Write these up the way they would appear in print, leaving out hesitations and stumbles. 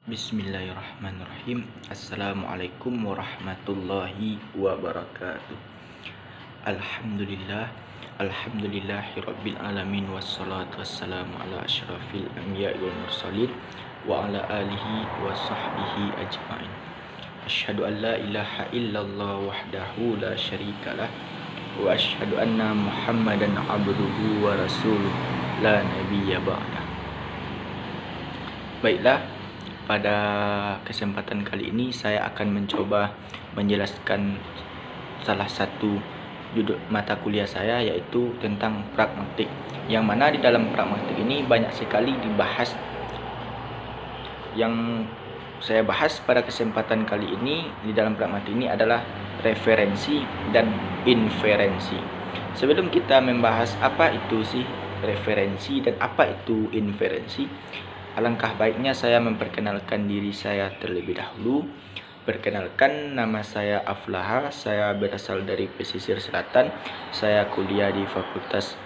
Bismillahirrahmanirrahim. Assalamualaikum warahmatullahi wabarakatuh. Alhamdulillah. Alhamdulillahirabbil alamin wassalatu wassalamu ala asyrafil anbiya'i wal mursalin wa ala alihi wa sahbihi ajmain. Asyhadu an la ilaha illallah wahdahu la syarikalah wa asyhadu anna Muhammadan abduhu wa rasuluh la nabiyya ba'dah. Baiklah, pada kesempatan kali ini saya akan mencoba menjelaskan salah satu judul mata kuliah saya, yaitu tentang pragmatik, yang mana di dalam pragmatik ini banyak sekali dibahas. Yang saya bahas pada kesempatan kali ini di dalam pragmatik ini adalah referensi dan inferensi. Sebelum kita membahas apa itu sih referensi dan apa itu inferensi, alangkah baiknya saya memperkenalkan diri saya terlebih dahulu. Perkenalkan, nama saya Aflaha, saya berasal dari pesisir selatan. Saya kuliah di Fakultas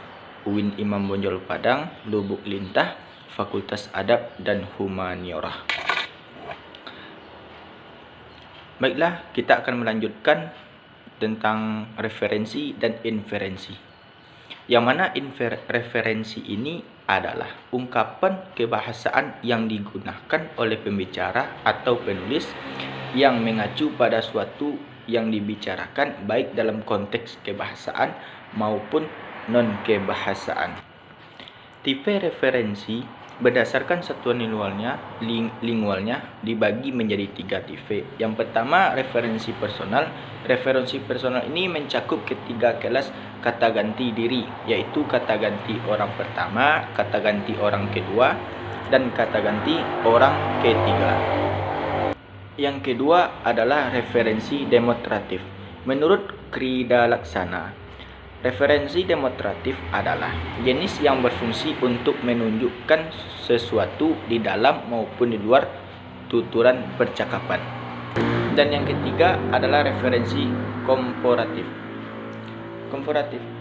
UIN Imam Bonjol Padang, Lubuk Lintah, Fakultas Adab dan Humaniora. Baiklah, kita akan melanjutkan tentang referensi dan inferensi. Yang mana referensi ini adalah ungkapan kebahasaan yang digunakan oleh pembicara atau penulis yang mengacu pada suatu yang dibicarakan, baik dalam konteks kebahasaan maupun non-kebahasaan. Tipe referensi berdasarkan satuan lingualnya dibagi menjadi 3 tipe. Yang pertama, referensi personal. Referensi personal ini mencakup ketiga kelas kata ganti diri, yaitu kata ganti orang pertama, kata ganti orang kedua, dan kata ganti orang ketiga. Yang kedua adalah referensi demonstratif. Menurut Krida Laksana, referensi demonstratif adalah jenis yang berfungsi untuk menunjukkan sesuatu di dalam maupun di luar tuturan percakapan. Dan yang ketiga adalah referensi komparatif.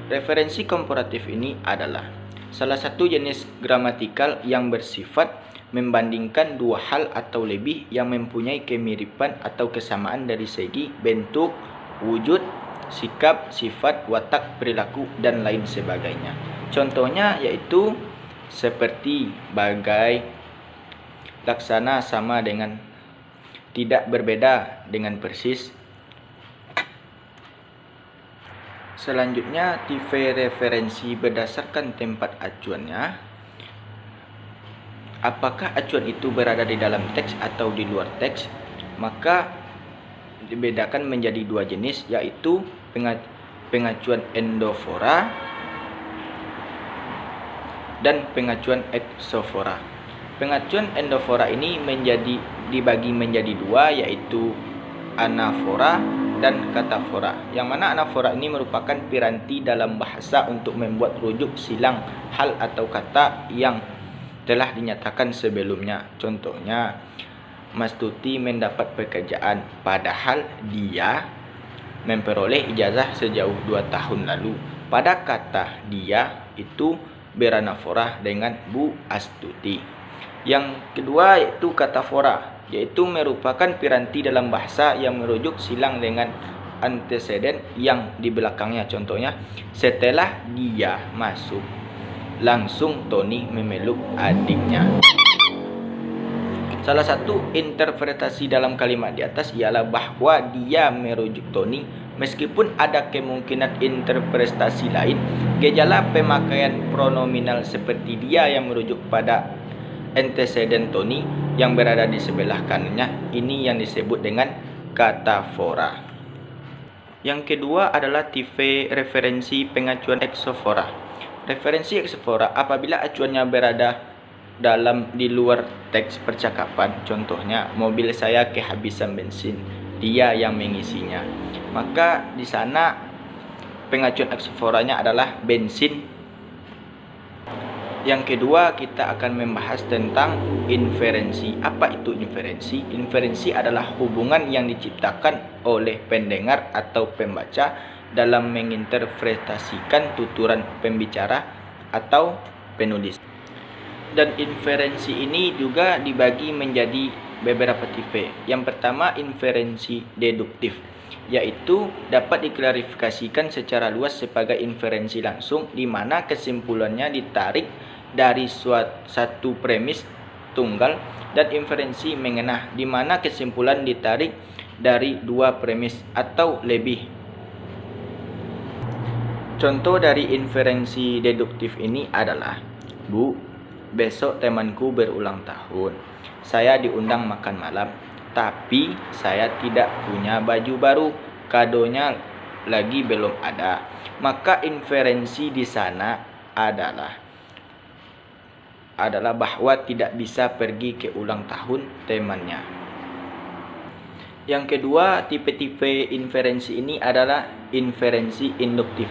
Referensi komparatif ini adalah salah satu jenis gramatikal yang bersifat membandingkan dua hal atau lebih yang mempunyai kemiripan atau kesamaan dari segi bentuk, wujud, sikap, sifat, watak, perilaku, dan lain sebagainya. Contohnya yaitu seperti bagai, laksana, sama dengan, tidak, berbeda dengan, persis. Selanjutnya, tipe referensi berdasarkan tempat acuannya. Apakah acuan itu berada di dalam teks atau di luar teks? Maka dibedakan menjadi dua jenis, yaitu pengacuan endofora dan pengacuan exofora. Pengacuan endofora ini dibagi menjadi dua, yaitu anafora dan katafora. Yang mana anafora ini merupakan piranti dalam bahasa untuk membuat rujuk silang hal atau kata yang telah dinyatakan sebelumnya. Contohnya, Mas Tuti mendapat pekerjaan padahal dia memperoleh ijazah sejauh 2 tahun lalu. Pada kata dia itu beranafora dengan Bu Astuti. Yang kedua yaitu katafora, yaitu merupakan piranti dalam bahasa yang merujuk silang dengan anteseden yang di belakangnya. Contohnya, setelah dia masuk, langsung Tony memeluk adiknya. Salah satu interpretasi dalam kalimat di atas ialah bahwa dia merujuk Tony. Meskipun ada kemungkinan interpretasi lain, gejala pemakaian pronominal seperti dia yang merujuk pada antecedent Tony yang berada di sebelah kanannya, ini yang disebut dengan katafora. Yang kedua adalah tipe referensi pengacuan exofora. Referensi exofora apabila acuannya berada di luar teks percakapan. Contohnya, mobil saya kehabisan bensin, dia yang mengisinya. Maka di sana pengacuan exoforanya adalah bensin. Yang kedua, kita akan membahas tentang inferensi. Apa itu inferensi? Inferensi adalah hubungan yang diciptakan oleh pendengar atau pembaca dalam menginterpretasikan tuturan pembicara atau penulis. Dan inferensi ini juga dibagi menjadi beberapa tipe. Yang pertama, inferensi deduktif, yaitu dapat diklarifikasikan secara luas sebagai inferensi langsung, di mana kesimpulannya ditarik dari satu premis tunggal, dan inferensi mengenah, di mana kesimpulan ditarik dari dua premis atau lebih. Contoh dari inferensi deduktif ini adalah, Bu, besok temanku berulang tahun. Saya diundang makan malam, tapi saya tidak punya baju baru. Kadonya lagi belum ada. Maka inferensi di sana adalah bahwa tidak bisa pergi ke ulang tahun temannya. Yang kedua, tipe-tipe inferensi ini adalah inferensi induktif,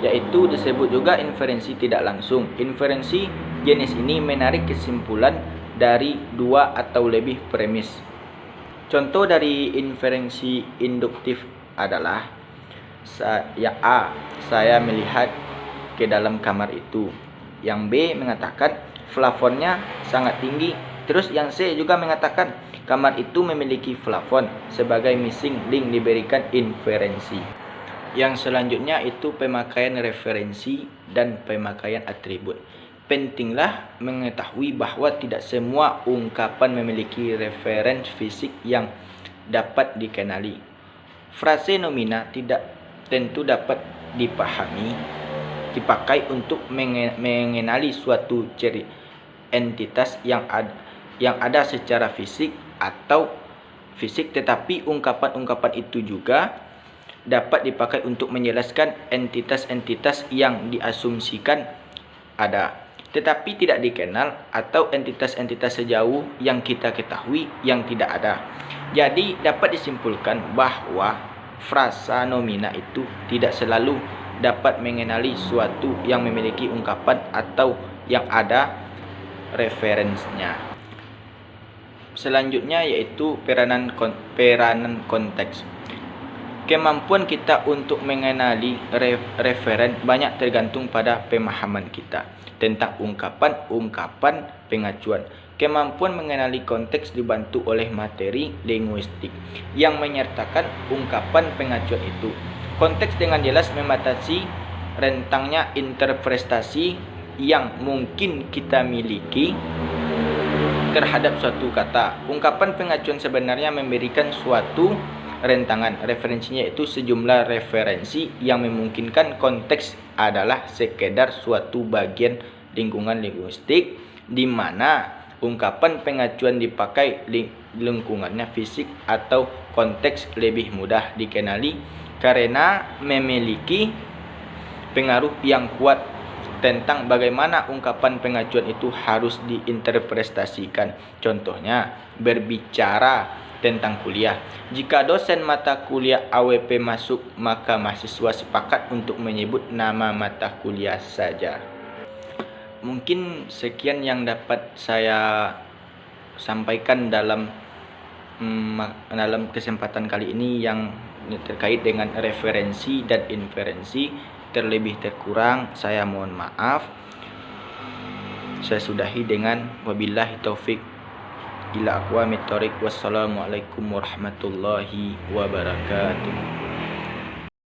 yaitu disebut juga inferensi tidak langsung. Inferensi jenis ini menarik kesimpulan dari dua atau lebih premis. Contoh dari inferensi induktif adalah, saya melihat ke dalam kamar itu. Yang B mengatakan plafonnya sangat tinggi. Terus yang C juga mengatakan kamar itu memiliki plafon. Sebagai missing link diberikan inferensi. Yang selanjutnya itu pemakaian referensi dan pemakaian atribut. Pentinglah mengetahui bahwa tidak semua ungkapan memiliki referensi fisik yang dapat dikenali. Frase nomina tidak tentu dapat dipakai untuk mengenali suatu entitas yang ada secara fisik, tetapi ungkapan-ungkapan itu juga dapat dipakai untuk menjelaskan entitas-entitas yang diasumsikan ada, tetapi tidak dikenal, atau entitas-entitas sejauh yang kita ketahui yang tidak ada. Jadi dapat disimpulkan bahwa frasa nomina itu tidak selalu dapat mengenali suatu yang memiliki ungkapan atau yang ada referensinya. Selanjutnya yaitu peranan konteks. Kemampuan kita untuk mengenali referen banyak tergantung pada pemahaman kita tentang ungkapan pengacuan. Kemampuan mengenali konteks dibantu oleh materi linguistik yang menyertakan ungkapan pengacuan itu. Konteks dengan jelas membatasi rentangnya interpretasi yang mungkin kita miliki terhadap suatu kata. Ungkapan pengacuan sebenarnya memberikan suatu rentangan. Referensinya itu sejumlah referensi yang memungkinkan konteks adalah sekedar suatu bagian lingkungan linguistik di mana ungkapan pengacuan dipakai lingkungannya fisik atau konteks lebih mudah dikenali karena memiliki pengaruh yang kuat tentang bagaimana ungkapan pengacuan itu harus diinterpretasikan. Contohnya, berbicara tentang kuliah. Jika dosen mata kuliah AWP masuk, maka mahasiswa sepakat untuk menyebut nama mata kuliah saja. Mungkin sekian yang dapat saya sampaikan dalam kesempatan kali ini yang terkait dengan referensi dan inferensi. Terlebih terkurang saya mohon maaf. Saya sudahi dengan wabillahi taufik ila aqwamit thoriq. Wassalamualaikum warahmatullahi wabarakatuh.